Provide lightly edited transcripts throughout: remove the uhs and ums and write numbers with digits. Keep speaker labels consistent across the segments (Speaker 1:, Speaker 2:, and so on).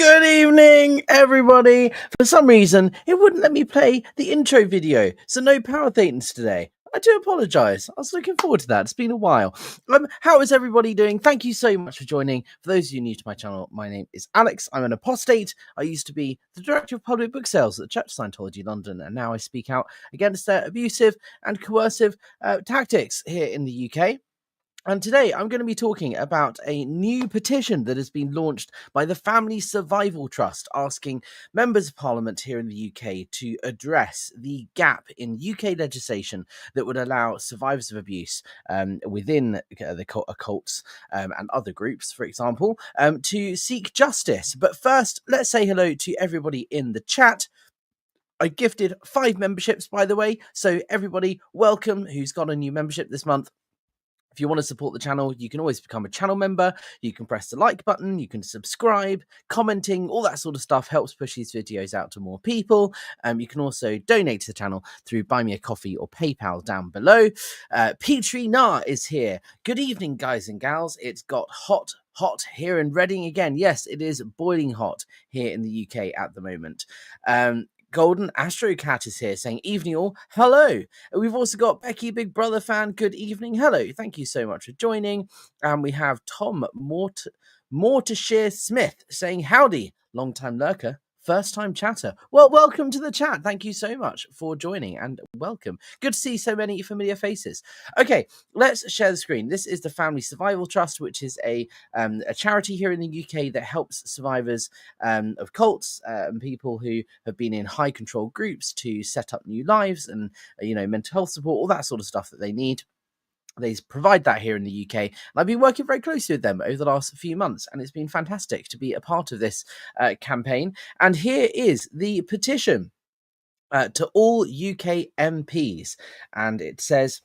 Speaker 1: Good evening, everybody. For some reason, it wouldn't let me play the intro video, so no Power Thetans today. I do apologise. I was looking forward to that. It's been a while. How is everybody doing? Thank you so much for joining. For those of you new to my channel, my name is Alex. I'm an apostate. I used to be the Director of Public Book Sales at the Church of Scientology London, and now I speak out against their abusive and coercive tactics here in the UK. And today I'm going to be talking about a new petition that has been launched by the Family Survival Trust, asking members of Parliament here in the UK to address the gap in UK legislation that would allow survivors of abuse within the occults and other groups, for example, to seek justice. But first, let's say hello to everybody in the chat. I gifted 5 memberships, by the way, so everybody, welcome who's got a new membership this month. If you want to support the channel, you can always become a channel member. You can press the like button, you can subscribe, commenting, all that sort of stuff helps push these videos out to more people. You can also donate to the channel through Buy Me a Coffee or PayPal down below. Petrie Na is here. Good evening, guys and gals. It's got hot here in Reading again. Yes, it is boiling hot here in the UK at the moment. Golden Astro Cat is here saying, evening all, hello. We've also got Becky, Big Brother fan, good evening, hello. Thank you so much for joining. And we have Tom Mortishire Smith saying, howdy, long time lurker, first time chatter. Well, welcome to the chat. Thank you so much for joining and welcome. Good to see so many familiar faces. Okay, let's share the screen. This is the Family Survival Trust, which is a charity here in the UK that helps survivors of cults and people who have been in high control groups to set up new lives and, mental health support, all that sort of stuff that they need. They provide that here in the UK, and I've been working very closely with them over the last few months, and it's been fantastic to be a part of this campaign. And here is the petition to all UK MPs, and it says,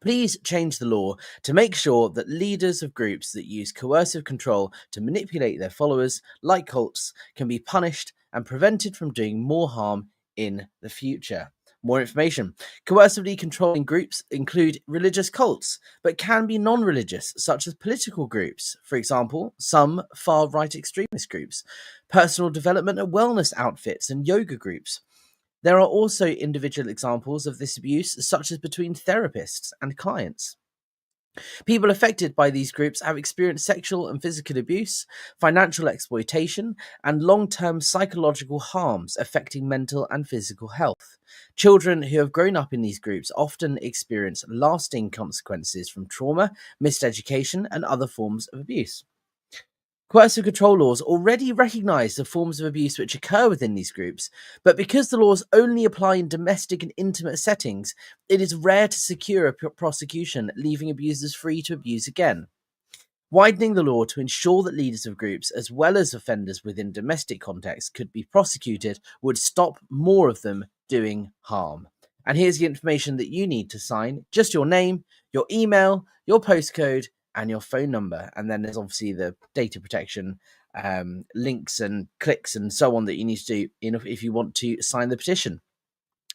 Speaker 1: please change the law to make sure that leaders of groups that use coercive control to manipulate their followers, like cults, can be punished and prevented from doing more harm in the future. More information. Coercively controlling groups include religious cults, but can be non-religious, such as political groups. For example, some far-right extremist groups, personal development and wellness outfits, and yoga groups. There are also individual examples of this abuse, such as between therapists and clients. People affected by these groups have experienced sexual and physical abuse, financial exploitation, and long-term psychological harms affecting mental and physical health. Children who have grown up in these groups often experience lasting consequences from trauma, missed education, and other forms of abuse. Coercive control laws already recognise the forms of abuse which occur within these groups, but because the laws only apply in domestic and intimate settings, it is rare to secure a prosecution, leaving abusers free to abuse again. Widening the law to ensure that leaders of groups, as well as offenders within domestic contexts, could be prosecuted would stop more of them doing harm. And here's the information that you need to sign: just your name, your email, your postcode, and your phone number. And then there's obviously the data protection links and clicks and so on that you need to do if you want to sign the petition.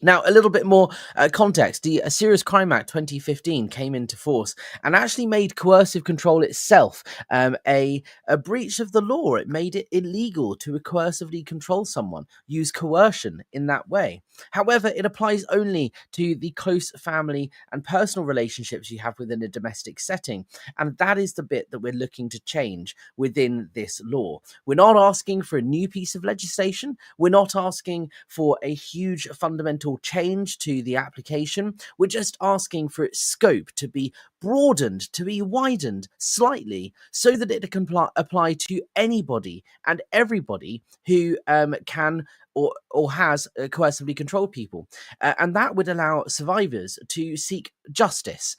Speaker 1: Now, a little bit more context. The Serious Crime Act 2015 came into force and actually made coercive control itself a breach of the law. It made it illegal to coercively control someone, use coercion in that way. However, it applies only to the close family and personal relationships you have within a domestic setting. And that is the bit that we're looking to change within this law. We're not asking for a new piece of legislation. We're not asking for a huge fundamental change to the application. We're just asking for its scope to be broadened, to be widened slightly, so that it can apply to anybody and everybody who can or has coercively controlled people. And that would allow survivors to seek justice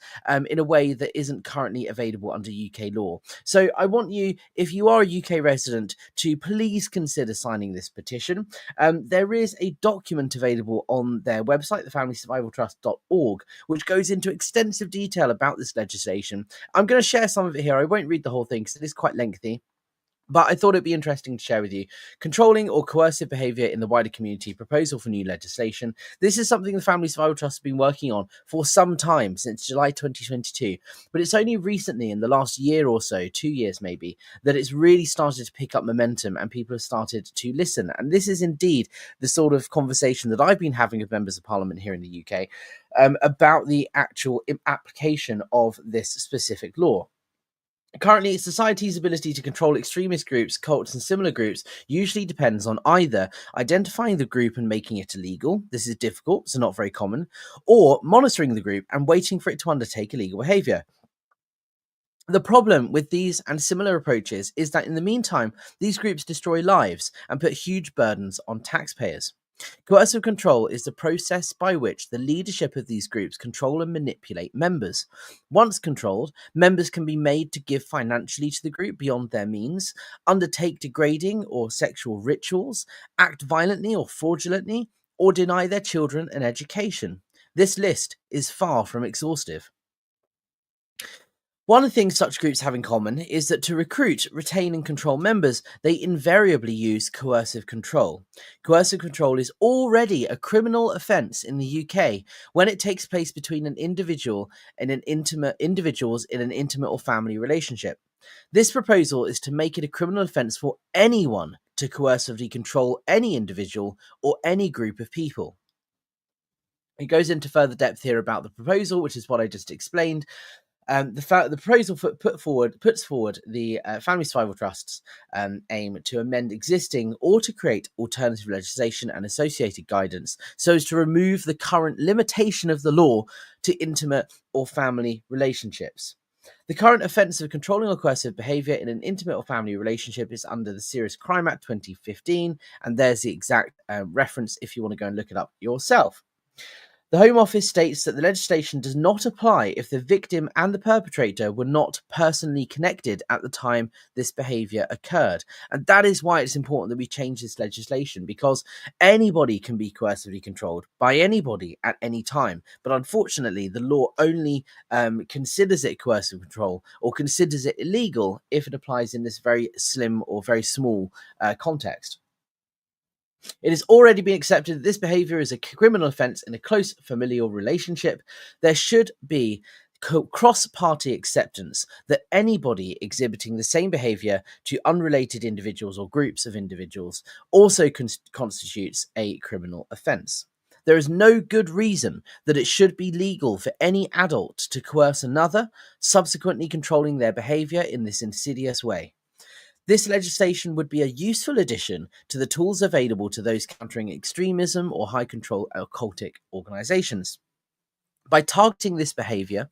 Speaker 1: in a way that isn't currently available under UK law. So I want you, if you are a UK resident, to please consider signing this petition. There is a document available on their website, thefamilysurvivaltrust.org, which goes into extensive detail about this legislation. I'm going to share some of it here. I won't read the whole thing because it is quite lengthy. But I thought it'd be interesting to share with you controlling or coercive behaviour in the wider community proposal for new legislation. This is something the Family Survival Trust has been working on for some time, since July 2022. But it's only recently, in the last year or so, 2 years maybe, that it's really started to pick up momentum and people have started to listen. And this is indeed the sort of conversation that I've been having with members of Parliament here in the UK about the actual application of this specific law. Currently, society's ability to control extremist groups, cults, and similar groups usually depends on either identifying the group and making it illegal — this is difficult, so not very common — or monitoring the group and waiting for it to undertake illegal behavior. The problem with these and similar approaches is that in the meantime, these groups destroy lives and put huge burdens on taxpayers. Coercive control is the process by which the leadership of these groups control and manipulate members. Once controlled, members can be made to give financially to the group beyond their means, undertake degrading or sexual rituals, act violently or fraudulently, or deny their children an education. This list is far from exhaustive. One of the things such groups have in common is that to recruit, retain, and control members, they invariably use coercive control. Coercive control is already a criminal offence in the UK when it takes place between an individual and individuals in an intimate or family relationship. This proposal is to make it a criminal offence for anyone to coercively control any individual or any group of people. It goes into further depth here about the proposal, which is what I just explained. The proposal puts forward the Family Survival Trust's aim to amend existing or to create alternative legislation and associated guidance so as to remove the current limitation of the law to intimate or family relationships. The current offence of controlling or coercive behaviour in an intimate or family relationship is under the Serious Crime Act 2015, and there's the exact reference if you want to go and look it up yourself. The Home Office states that the legislation does not apply if the victim and the perpetrator were not personally connected at the time this behaviour occurred. And that is why it's important that we change this legislation, because anybody can be coercively controlled by anybody at any time. But unfortunately, the law only considers it coercive control or considers it illegal if it applies in this very slim or very small context. It has already been accepted that this behaviour is a criminal offence in a close familial relationship. There should be cross-party acceptance that anybody exhibiting the same behaviour to unrelated individuals or groups of individuals also constitutes a criminal offence. There is no good reason that it should be legal for any adult to coerce another, subsequently controlling their behaviour in this insidious way. This legislation would be a useful addition to the tools available to those countering extremism or high control occultic organizations. By targeting this behavior,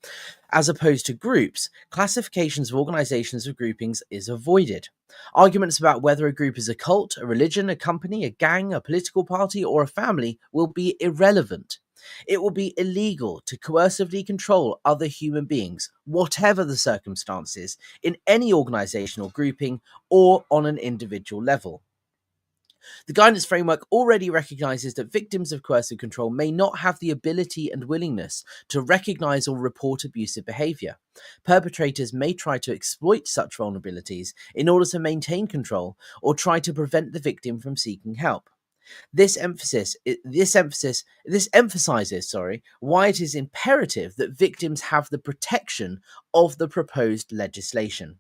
Speaker 1: as opposed to groups, classifications of organizations or groupings is avoided. Arguments about whether a group is a cult, a religion, a company, a gang, a political party, or a family will be irrelevant. It will be illegal to coercively control other human beings, whatever the circumstances, in any organization or grouping or on an individual level. The guidance framework already recognizes that victims of coercive control may not have the ability and willingness to recognize or report abusive behavior. Perpetrators may try to exploit such vulnerabilities in order to maintain control or try to prevent the victim from seeking help. This emphasizes why it is imperative that victims have the protection of the proposed legislation.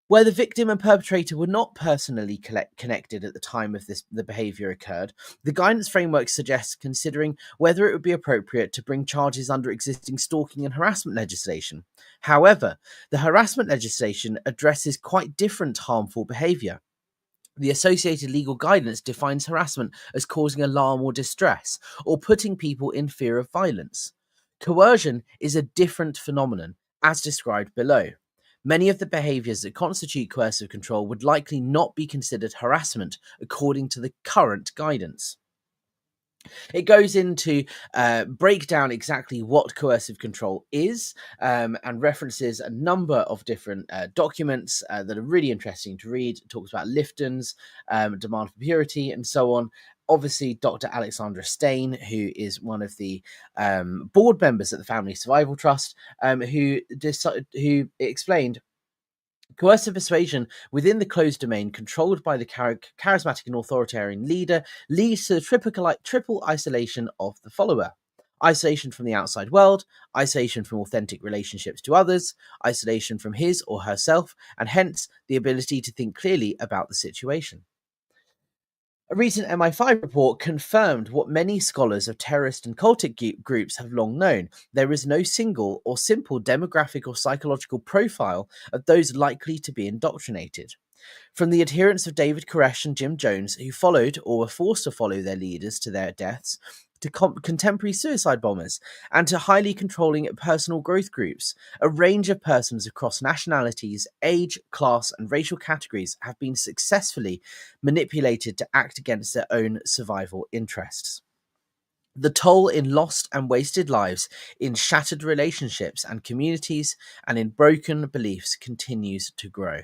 Speaker 1: Where the victim and perpetrator were not personally connected at the time of the behaviour occurred, the guidance framework suggests considering whether it would be appropriate to bring charges under existing stalking and harassment legislation. However, the harassment legislation addresses quite different harmful behaviour. The associated legal guidance defines harassment as causing alarm or distress, or putting people in fear of violence. Coercion is a different phenomenon, as described below. Many of the behaviours that constitute coercive control would likely not be considered harassment according to the current guidance. It goes into break down exactly what coercive control is and references a number of different documents that are really interesting to read. It talks about Lifton's demand for purity and so on. Obviously, Dr. Alexandra Stain, who is one of the board members at the Family Survival Trust, who explained Coercive persuasion within the closed domain controlled by the charismatic and authoritarian leader leads to the triple isolation of the follower. Isolation from the outside world, isolation from authentic relationships to others, isolation from his or herself, and hence the ability to think clearly about the situation. A recent MI5 report confirmed what many scholars of terrorist and cultic groups have long known. There is no single or simple demographic or psychological profile of those likely to be indoctrinated. From the adherents of David Koresh and Jim Jones, who followed or were forced to follow their leaders to their deaths, to contemporary suicide bombers, and to highly controlling personal growth groups, a range of persons across nationalities, age, class, and racial categories have been successfully manipulated to act against their own survival interests. The toll in lost and wasted lives, in shattered relationships and communities, and in broken beliefs continues to grow.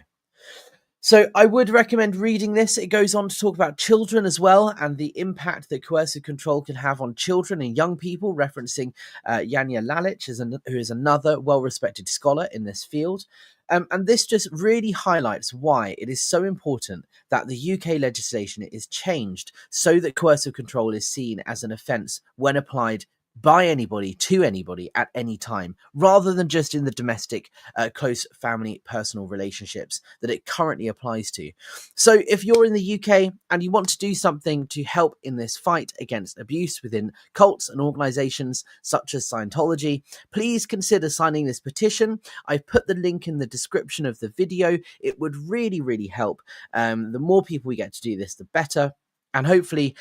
Speaker 1: So I would recommend reading this. It goes on to talk about children as well and the impact that coercive control can have on children and young people, referencing Yanya Lalich, who is another well-respected scholar in this field. And this just really highlights why it is so important that the UK legislation is changed so that coercive control is seen as an offence when applied by anybody to anybody at any time, rather than just in the domestic, close family, personal relationships that it currently applies to. So if you're in the UK and you want to do something to help in this fight against abuse within cults and organizations such as Scientology, please consider signing this petition. I've put the link in the description of the video. It would really, really help. The more people we get to do this, the better. And hopefully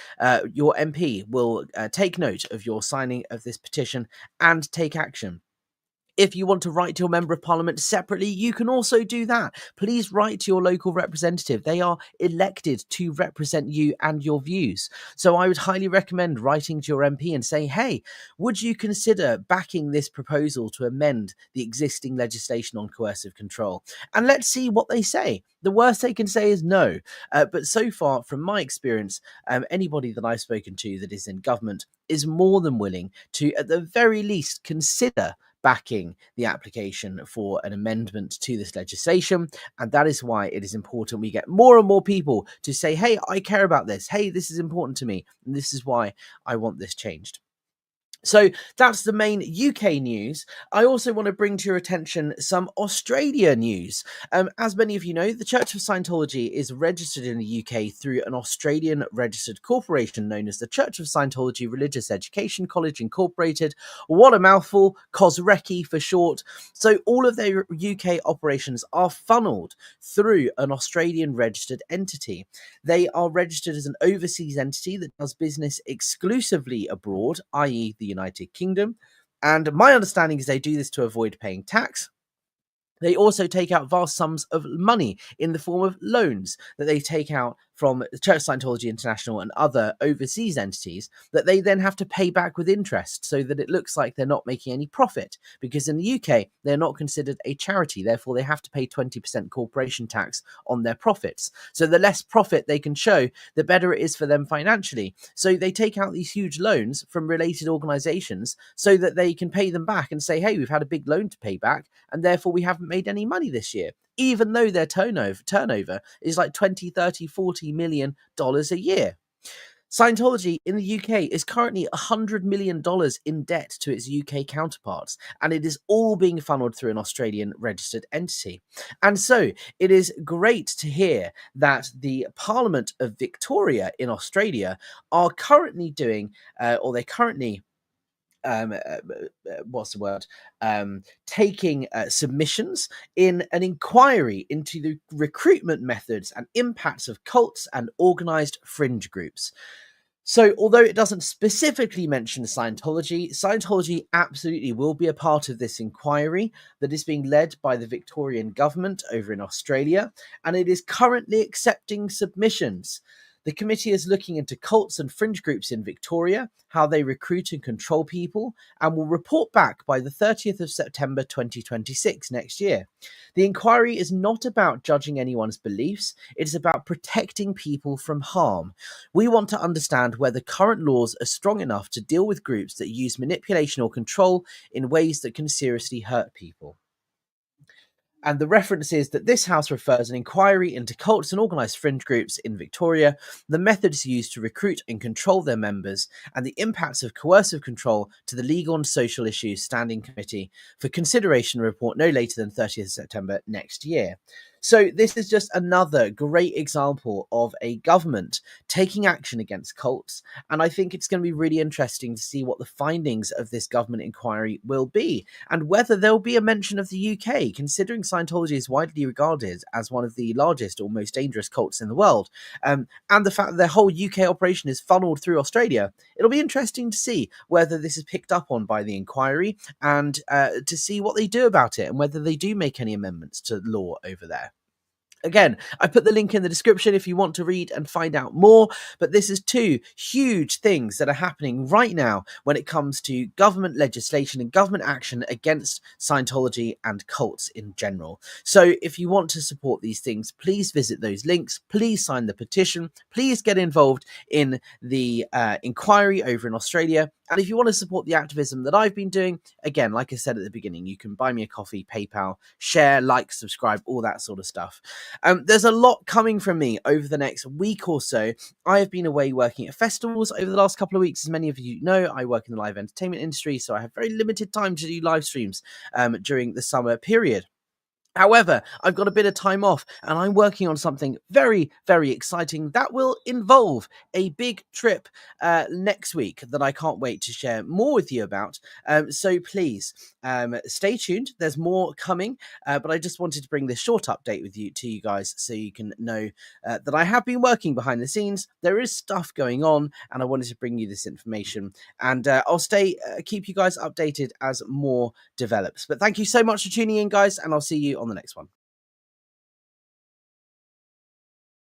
Speaker 1: your MP will take note of your signing of this petition and take action. If you want to write to your Member of Parliament separately, you can also do that. Please write to your local representative. They are elected to represent you and your views. So I would highly recommend writing to your MP and saying, hey, would you consider backing this proposal to amend the existing legislation on coercive control? And let's see what they say. The worst they can say is no. But so far, from my experience, anybody that I've spoken to that is in government is more than willing to, at the very least, consider backing the application for an amendment to this legislation. And that is why it is important we get more and more people to say, hey, I care about this. Hey, this is important to me. And this is why I want this changed. So that's the main UK news. I also want to bring to your attention some Australia news. As many of you know, the Church of Scientology is registered in the UK through an Australian registered corporation known as the Church of Scientology Religious Education College Incorporated. What a mouthful, COSRECI for short. So all of their UK operations are funneled through an Australian registered entity. They are registered as an overseas entity that does business exclusively abroad, i.e. the United Kingdom. And my understanding is they do this to avoid paying tax. They also take out vast sums of money in the form of loans that they take out from Church of Scientology International and other overseas entities that they then have to pay back with interest, so that it looks like they're not making any profit. Because in the UK, they're not considered a charity. Therefore, they have to pay 20% corporation tax on their profits. So the less profit they can show, the better it is for them financially. So they take out these huge loans from related organizations so that they can pay them back and say, hey, we've had a big loan to pay back, and therefore we haven't made any money this year, even though their turnover is like 20, 30, 40 million dollars a year. Scientology in the UK is currently $100 million in debt to its UK counterparts, and it is all being funneled through an Australian registered entity. And so it is great to hear that the Parliament of Victoria in Australia are currently doing, or they currently taking submissions in an inquiry into the recruitment methods and impacts of cults and organized fringe groups. So although it doesn't specifically mention Scientology absolutely will be a part of this inquiry that is being led by the Victorian government over in Australia, and it is currently accepting submissions. The committee is looking into cults and fringe groups in Victoria, how they recruit and control people, and will report back by the 30th of September 2026 next year. The inquiry is not about judging anyone's beliefs, it is about protecting people from harm. We want to understand whether current laws are strong enough to deal with groups that use manipulation or control in ways that can seriously hurt people. And the reference is that this house refers an inquiry into cults and organised fringe groups in Victoria, the methods used to recruit and control their members, and the impacts of coercive control to the Legal and Social Issues Standing Committee for consideration and report no later than 30th September next year. So this is just another great example of a government taking action against cults, and I think it's going to be really interesting to see what the findings of this government inquiry will be, and whether there will be a mention of the UK, considering Scientology is widely regarded as one of the largest or most dangerous cults in the world, and the fact that their whole UK operation is funneled through Australia. It'll be interesting to see whether this is picked up on by the inquiry, and to see what they do about it, and whether they do make any amendments to law over there. Again, I put the link in the description if you want to read and find out more, but this is two huge things that are happening right now when it comes to government legislation and government action against Scientology and cults in general. So if you want to support these things, please visit those links, please sign the petition, please get involved in the inquiry over in Australia. And if you want to support the activism that I've been doing, again, like I said at the beginning, you can buy me a coffee, PayPal, share, like, subscribe, all that sort of stuff. There's a lot coming from me over the next week or so. I have been away working at festivals over the last couple of weeks. As many of you know, I work in the live entertainment industry, so I have very limited time to do live streams during the summer period. However, I've got a bit of time off and I'm working on something very, very exciting that will involve a big trip next week that I can't wait to share more with you about. So please stay tuned. There's more coming, but I just wanted to bring this short update with you to you guys so you can know that I have been working behind the scenes. There is stuff going on and I wanted to bring you this information, and I'll keep you guys updated as more develops. But thank you so much for tuning in, guys, and I'll see you on the next one.